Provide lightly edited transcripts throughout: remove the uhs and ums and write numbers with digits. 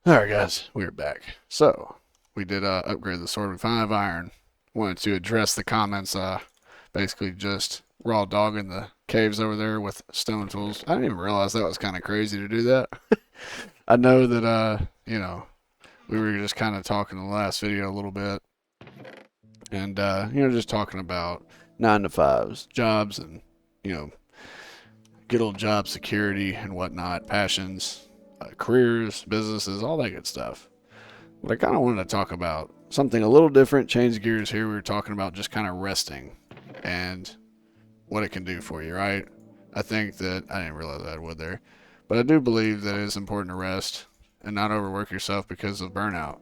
Alright guys, we're back. So, we did upgrade the sword with 5 iron. Wanted to address the comments, basically just raw dogging the caves over there with stone tools. I didn't even realize that was kind of crazy to do that. I know that, we were just kind of talking in the last video a little bit. And, just talking about 9 to 5s, jobs, and, you know, good old job security and whatnot, passions, careers, businesses, all that good stuff. But I kind of wanted to talk about something a little different, change gears here. We were talking about just kind of resting and what it can do for you, right? I think that I didn't realize I would there, but I do believe that it is important to rest and not overwork yourself because of burnout.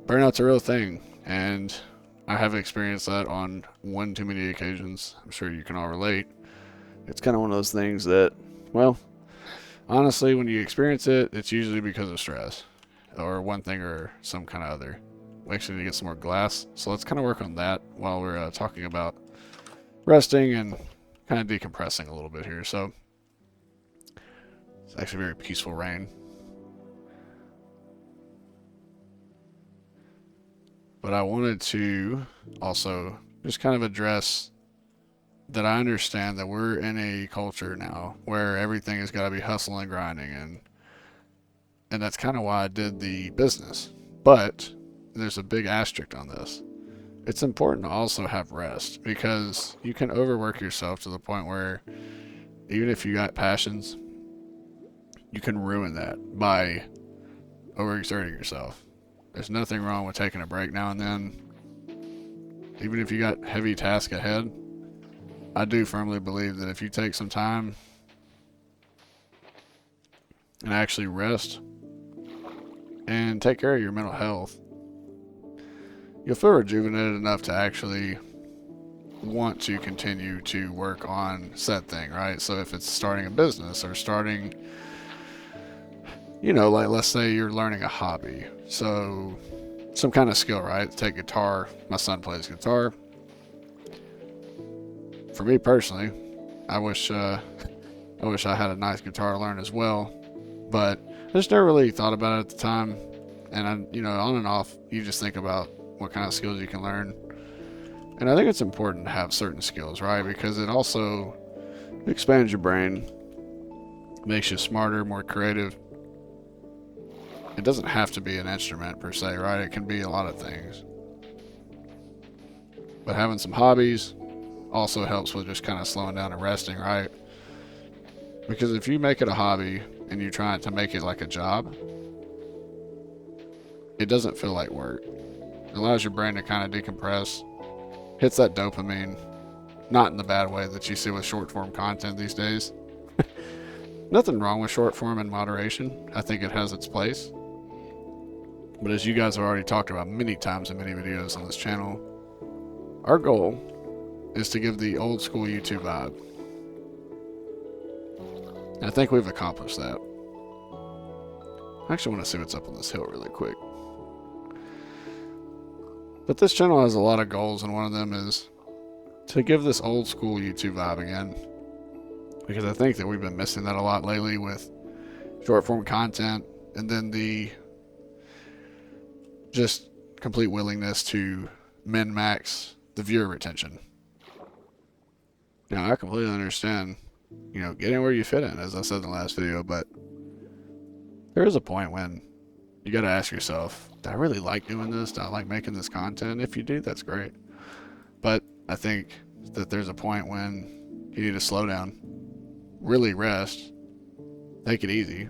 Burnout's a real thing, and I have experienced that on one too many occasions. I'm sure you can all relate. It's kind of one of those things that, well, honestly, when you experience it, it's usually because of stress or one thing or some kind of other. We actually need to get some more glass. So let's kind of work on that while we're talking about resting and kind of decompressing a little bit here. So it's actually very peaceful rain. But I wanted to also just kind of address that I understand that we're in a culture now where everything has got to be hustling and grinding, and that's kind of why I did the business. But there's a big asterisk on this. It's important to also have rest because you can overwork yourself to the point where even if you got passions, you can ruin that by overexerting yourself. There's nothing wrong with taking a break now and then. Even if you got heavy tasks ahead, I do firmly believe that if you take some time and actually rest and take care of your mental health, you'll feel rejuvenated enough to actually want to continue to work on said thing, right? So if it's starting a business or starting, like let's say you're learning a hobby, so some kind of skill, right? Take guitar. My son plays guitar. For me personally, I wish I had a nice guitar to learn as well, but I just never really thought about it at the time. And on and off, you just think about what kind of skills you can learn. And I think it's important to have certain skills, right? Because it also expands your brain, makes you smarter, more creative. It doesn't have to be an instrument per se, right? It can be a lot of things. But having some hobbies also helps with just kind of slowing down and resting, right? Because if you make it a hobby and you try to make it like a job, it doesn't feel like work. It allows your brain to kind of decompress, hits that dopamine, not in the bad way that you see with short form content these days. Nothing wrong with short form in moderation. I think it has its place. But as you guys have already talked about many times in many videos on this channel, our goal is to give the old school YouTube vibe. And I think we've accomplished that. I actually want to see what's up on this hill really quick. But this channel has a lot of goals, and one of them is to give this old school YouTube vibe again. Because I think that we've been missing that a lot lately with short form content, and then the just complete willingness to min-max the viewer retention. Now, I completely understand, getting where you fit in, as I said in the last video, but there is a point when you got to ask yourself, do I really like doing this? Do I like making this content? If you do, that's great. But I think that there's a point when you need to slow down, really rest, take it easy,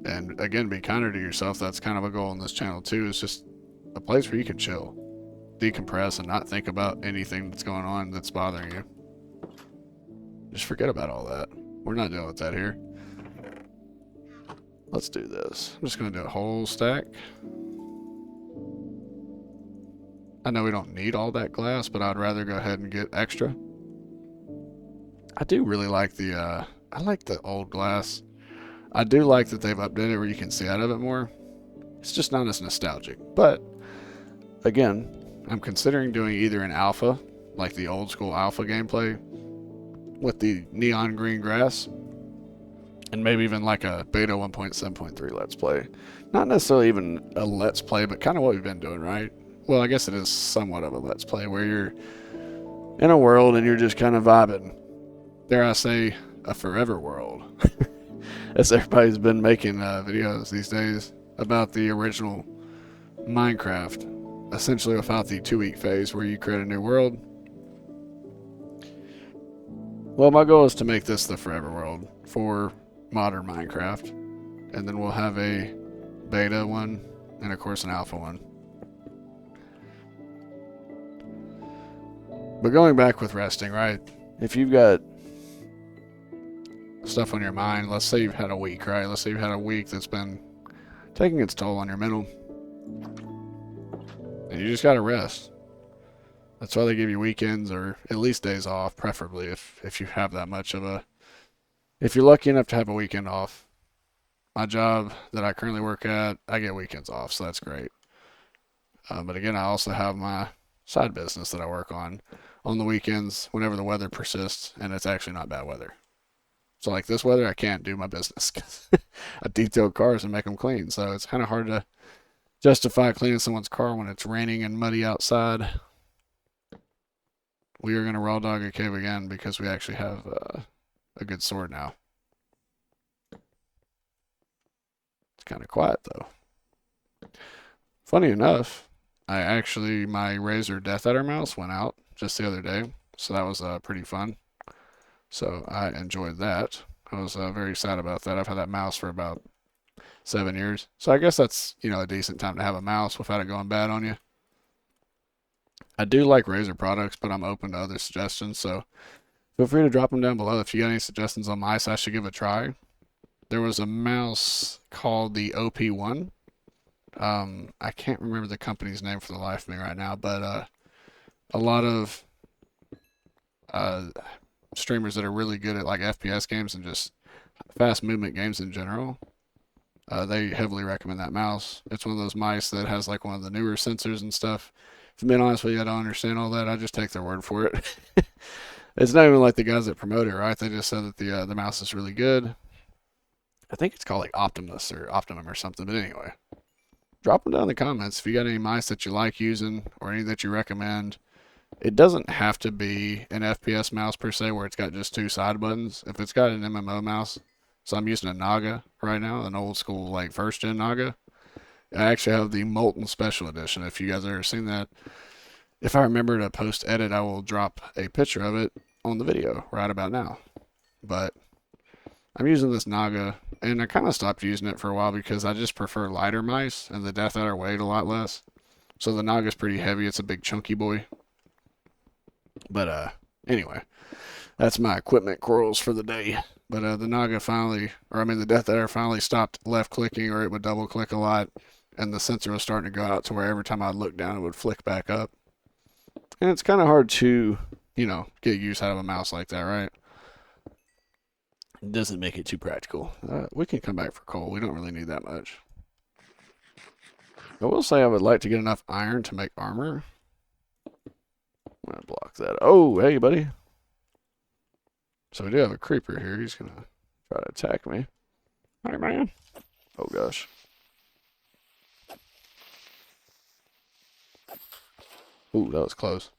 and again, be kinder to yourself. That's kind of a goal on this channel too. It's just a place where you can chill, decompress, and not think about anything that's going on that's bothering you. Just forget about all that. We're not dealing with that here. Let's do this. I'm just going to do a whole stack. I know we don't need all that glass, but I'd rather go ahead and get extra. I do really like I like the old glass. I do like that they've updated where you can see out of it more. It's just not as nostalgic. But, again, I'm considering doing either an alpha, like the old school alpha gameplay, with the neon green grass, and maybe even like a beta 1.7.3 let's play. Not necessarily even a let's play, but kind of what we've been doing, right? Well, I guess it is somewhat of a let's play where you're in a world and you're just kind of vibing. Dare I say, a forever world. As everybody's been making videos these days about the original Minecraft, essentially without the 2 week phase where you create a new world. Well, my goal is to make this the forever world for modern Minecraft, and then we'll have a beta one and of course an alpha one. But going back with resting, right? If you've got stuff on your mind, let's say you've had a week, right? Let's say you've had a week that's been taking its toll on your mental, and you just gotta rest. That's why they give you weekends or at least days off, preferably if you have that much of a. If you're lucky enough to have a weekend off. My job that I currently work at, I get weekends off, so that's great. But again, I also have my side business that I work on the weekends whenever the weather persists and it's actually not bad weather. So like this weather, I can't do my business because I detail cars and make them clean. So it's kind of hard to justify cleaning someone's car when it's raining and muddy outside. We are going to raw dog a cave again because we actually have a good sword now. It's kind of quiet though. Funny enough, my Razer Death Adder mouse went out just the other day, so that was pretty fun. So I enjoyed that. I was very sad about that. I've had that mouse for about 7 years, so I guess that's a decent time to have a mouse without it going bad on you. I do like Razer products, but I'm open to other suggestions. So feel free to drop them down below if you got any suggestions on mice I should give a try. There was a mouse called the OP1. I can't remember the company's name for the life of me right now, but a lot of uh, streamers that are really good at like FPS games and just fast movement games in general, they heavily recommend that mouse. It's one of those mice that has like one of the newer sensors and stuff. If I'm being honest with you, I don't understand all that. I just take their word for it. It's not even like the guys that promote it, right? They just said that the mouse is really good. I think it's called like Optimus or Optimum or something. But anyway, drop them down in the comments if you got any mice that you like using or any that you recommend. It doesn't have to be an FPS mouse per se where it's got just two side buttons. If it's got an MMO mouse, so I'm using a Naga right now, an old school like first gen Naga. I actually have the Molten Special Edition. If you guys have ever seen that, if I remember to post edit, I will drop a picture of it on the video right about now. But I'm using this Naga, and I kind of stopped using it for a while because I just prefer lighter mice, and the Death Adder weighed a lot less. So the Naga's pretty heavy. It's a big chunky boy. But anyway, that's my equipment quarrels for the day. But the Naga the Death Adder finally stopped left clicking, or it would double click a lot, and the sensor was starting to go out to where every time I'd look down, it would flick back up. And it's kind of hard to, get use out of a mouse like that, right? It doesn't make it too practical. We can come back for coal. We don't really need that much. I will say I would like to get enough iron to make armor. I'm going to block that. Oh, hey, buddy. So we do have a creeper here. He's going to try to attack me. Hey, man. Oh, gosh. Ooh, that was close.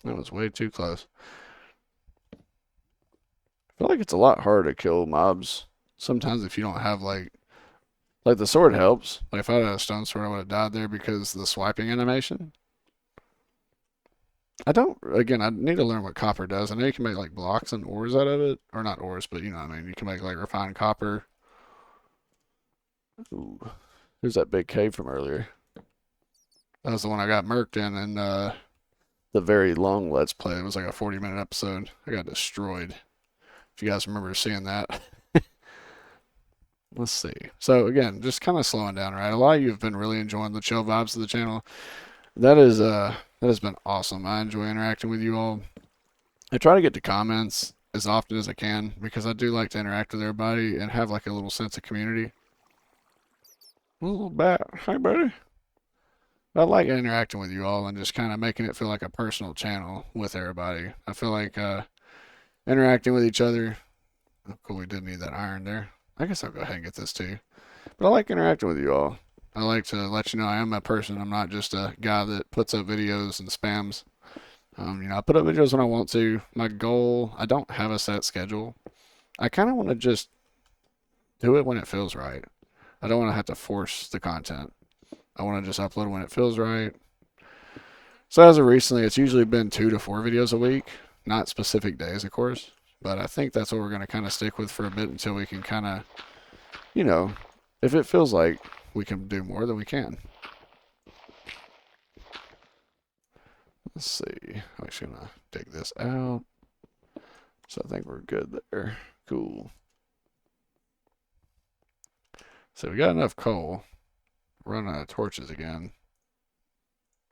That was way too close. I feel like it's a lot harder to kill mobs sometimes if you don't have like the sword helps. Like if I had a stone sword, I would have died there because of the swiping animation. I need to learn what copper does. I know you can make like blocks and ores out of it. Or not ores, but you know what I mean. You can make like refined copper. Ooh, there's that big cave from earlier. That was the one I got murked in the very long Let's Play. It was like a 40-minute episode. I got destroyed. If you guys remember seeing that. Let's see. So again, just kind of slowing down, right? A lot of you have been really enjoying the chill vibes of the channel. That has been awesome. I enjoy interacting with you all. I try to get to comments as often as I can because I do like to interact with everybody and have like a little sense of community. A little bat. Hi, buddy. I like interacting with you all and just kind of making it feel like a personal channel with everybody. I feel like interacting with each other Oh, cool, we did need that iron there. I guess I'll go ahead and get this too. But I like interacting with you all. I like to let you know I am a person. I'm not just a guy that puts up videos and spams. I put up videos when I want to. My goal, I don't have a set schedule. I kind of want to just do it when it feels right. I don't want to have to force the content. I want to just upload when it feels right. So as of recently, it's usually been 2 to 4 videos a week, not specific days, of course. But I think that's what we're going to kind of stick with for a bit until we can kind of, you know, if it feels like we can do more, then we can. Let's see. I'm actually going to take this out. So I think we're good there. Cool. So we got enough coal. Run out of torches again.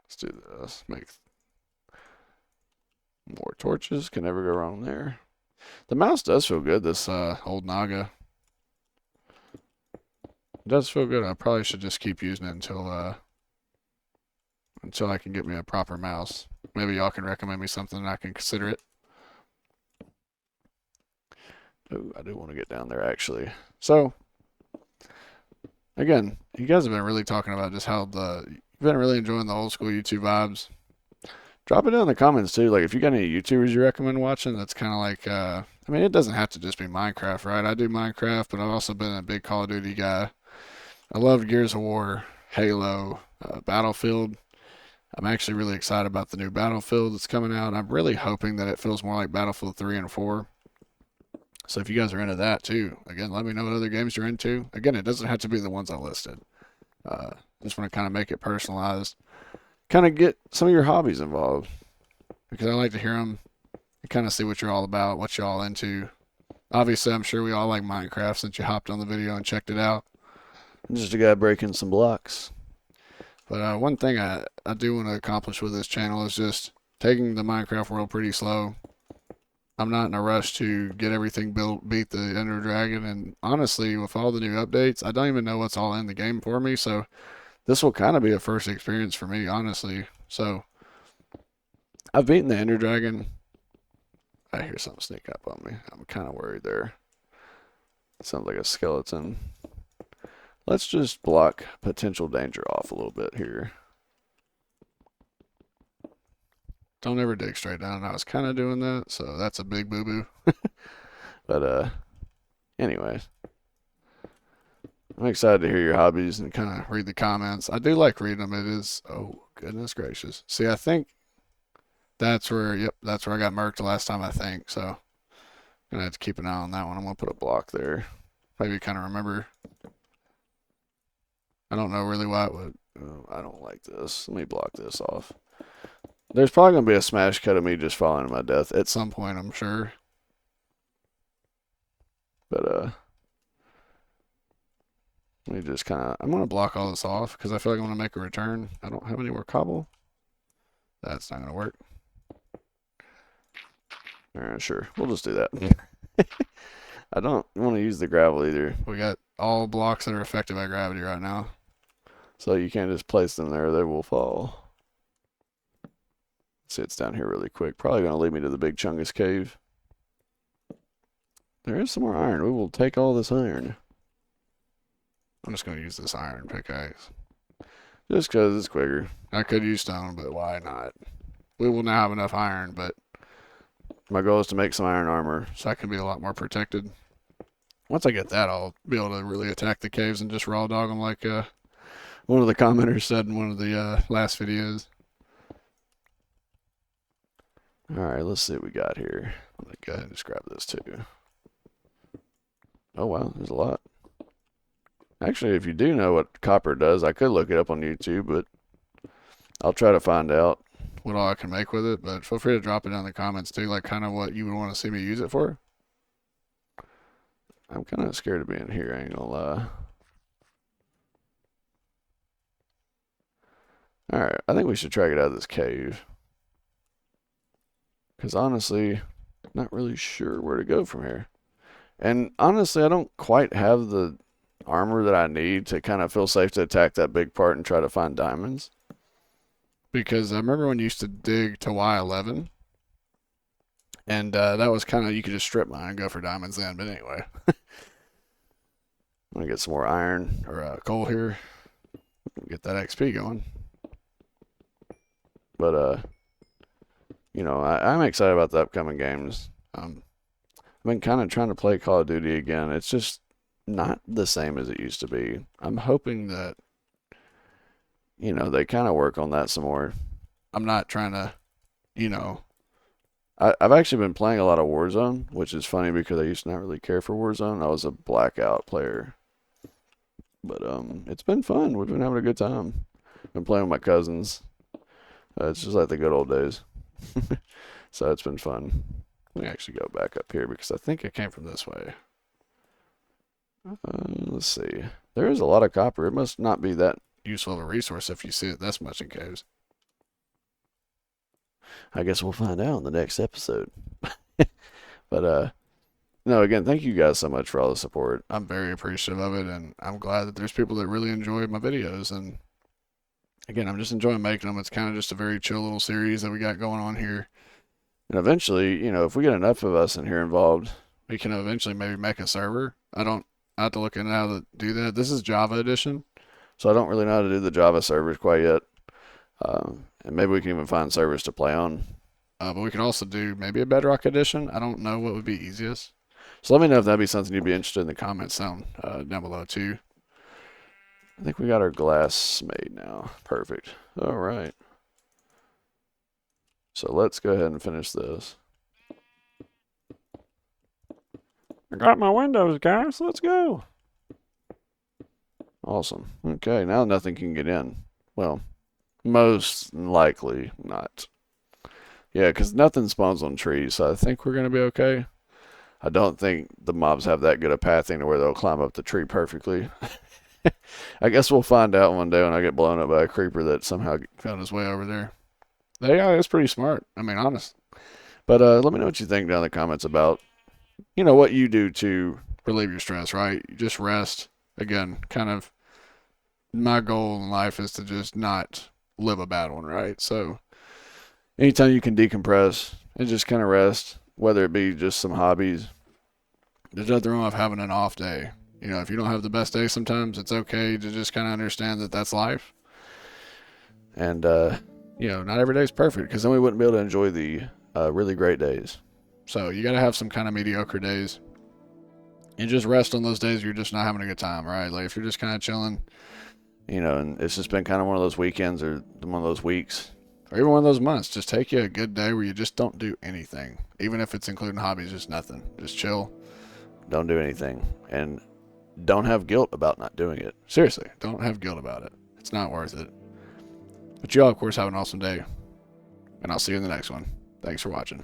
Let's do this. Make more torches. Can never go wrong there. The mouse does feel good, this old Naga. It does feel good. I probably should just keep using it until I can get me a proper mouse. Maybe y'all can recommend me something and I can consider it. Oh, I do want to get down there actually. So, again, you guys have been really talking about just how you've been really enjoying the old school YouTube vibes. Drop it down in the comments too. Like if you got any YouTubers you recommend watching, that's kind of like, I mean, it doesn't have to just be Minecraft, right? I do Minecraft, but I've also been a big Call of Duty guy. I love Gears of War, Halo, Battlefield. I'm actually really excited about the new Battlefield that's coming out. I'm really hoping that it feels more like Battlefield 3 and 4. So if you guys are into that too, again, let me know what other games you're into. Again, it doesn't have to be the ones I listed. Just want to kind of make it personalized. Kind of get some of your hobbies involved because I like to hear them and kind of see what you're all about, what you're all into. Obviously, I'm sure we all like Minecraft since you hopped on the video and checked it out. I'm just a guy breaking some blocks. But one thing I do want to accomplish with this channel is just taking the Minecraft world pretty slow. I'm not in a rush to get everything built, beat the Ender Dragon, and honestly, with all the new updates, I don't even know what's all in the game for me, so this will kind of be a first experience for me, honestly. So, I've beaten the Ender Dragon. I hear something sneak up on me. I'm kind of worried there. Sounds like a skeleton. Let's just block potential danger off a little bit here. Don't ever dig straight down. I was kind of doing that, so that's a big boo-boo. But, anyways. I'm excited to hear your hobbies and kind of read the comments. I do like reading them. It is, oh, goodness gracious. See, I think that's where, yep, that's where I got murked the last time, I think. So, I'm going to have to keep an eye on that one. I'm going to put a block there. Maybe kind of remember. I don't know really why it would. Oh, I don't like this. Let me block this off. There's probably going to be a smash cut of me just falling to my death at some point, I'm sure. But, let me just kind of, I'm going to block all this off because I feel like I want to make a return. I don't have any more cobble. That's not going to work. Alright, sure. We'll just do that. I don't want to use the gravel either. We got all blocks that are affected by gravity right now. So you can't just place them there. They will fall. See, it's down here really quick. Probably going to lead me to the big Chungus cave. There is some more iron. We will take all this iron. I'm just going to use this iron pickaxe. Just because it's quicker. I could use stone, but why not? We will now have enough iron, but my goal is to make some iron armor so I can be a lot more protected. Once I get that, I'll be able to really attack the caves and just raw dog them like one of the commenters said in one of the last videos. Alright, let's see what we got here. I'm going to go ahead and just grab this too. Oh wow, there's a lot. Actually, if you do know what copper does, I could look it up on YouTube, but I'll try to find out what all I can make with it. But feel free to drop it down in the comments too, like kind of what you would want to see me use it for. I'm kind of scared of being here, I ain't gonna lie. Alright, I think we should try to get out of this cave. Because honestly, not really sure where to go from here. And honestly, I don't quite have the armor that I need to kind of feel safe to attack that big part and try to find diamonds. Because I remember when you used to dig to Y11, And that was kind of, you could just strip mine and go for diamonds then. But anyway, I'm going to get some more iron or coal here. Get that XP going. But, you know, I'm excited about the upcoming games. I've been kind of trying to play Call of Duty again. It's just not the same as it used to be. I'm hoping that, you know, they kind of work on that some more. I'm not trying to, you know, I've actually been playing a lot of Warzone, which is funny because I used to not really care for Warzone. I was a Blackout player. But it's been fun. We've been having a good time. Been playing with my cousins. It's just like the good old days. So it's been fun. Let me actually go back up here because I think I came from this way. Let's see. There is a lot of copper. It must not be that useful of a resource if you see it this much in caves. I guess we'll find out in the next episode. But no, again, thank you guys so much for all the support. I'm very appreciative of it, and I'm glad that there's people that really enjoy my videos. And again, I'm just enjoying making them. It's kind of just a very chill little series that we got going on here. And eventually, you know, if we get enough of us in here involved, we can eventually maybe make a server. I have to look into how to do that. This is Java edition, so I don't really know how to do the Java servers quite yet. And maybe we can even find servers to play on. But we could also do maybe a Bedrock edition. I don't know what would be easiest. So let me know if that'd be something you'd be interested in the comments down below too. I think we got our glass made now. Perfect. All right. So let's go ahead and finish this. I got my windows, guys. Let's go. Awesome. Okay, now nothing can get in. Well, most likely not. Yeah, because nothing spawns on trees, so I think we're going to be okay. I don't think the mobs have that good a pathing to where they'll climb up the tree perfectly. I guess we'll find out one day when I get blown up by a creeper that somehow found his way over there. Yeah, it's pretty smart. I mean, honest. But let me know what you think down in the comments about, you know, what you do to relieve your stress, right? You just rest. Again, kind of my goal in life is to just not live a bad one, right? So anytime you can decompress and just kind of rest, whether it be just some hobbies, there's nothing wrong with having an off day. You know, if you don't have the best day sometimes, it's okay to just kind of understand that that's life. And, you know, not every day is perfect because then we wouldn't be able to enjoy the really great days. So you got to have some kind of mediocre days and just rest on those days you're just not having a good time, right? Like if you're just kind of chilling, you know, and it's just been kind of one of those weekends or one of those weeks or even one of those months, just take you a good day where you just don't do anything. Even if it's including hobbies, just nothing. Just chill. Don't do anything. And don't have guilt about not doing it. Seriously, don't have guilt about it. It's not worth it. But you all, of course, have an awesome day. And I'll see you in the next one. Thanks for watching.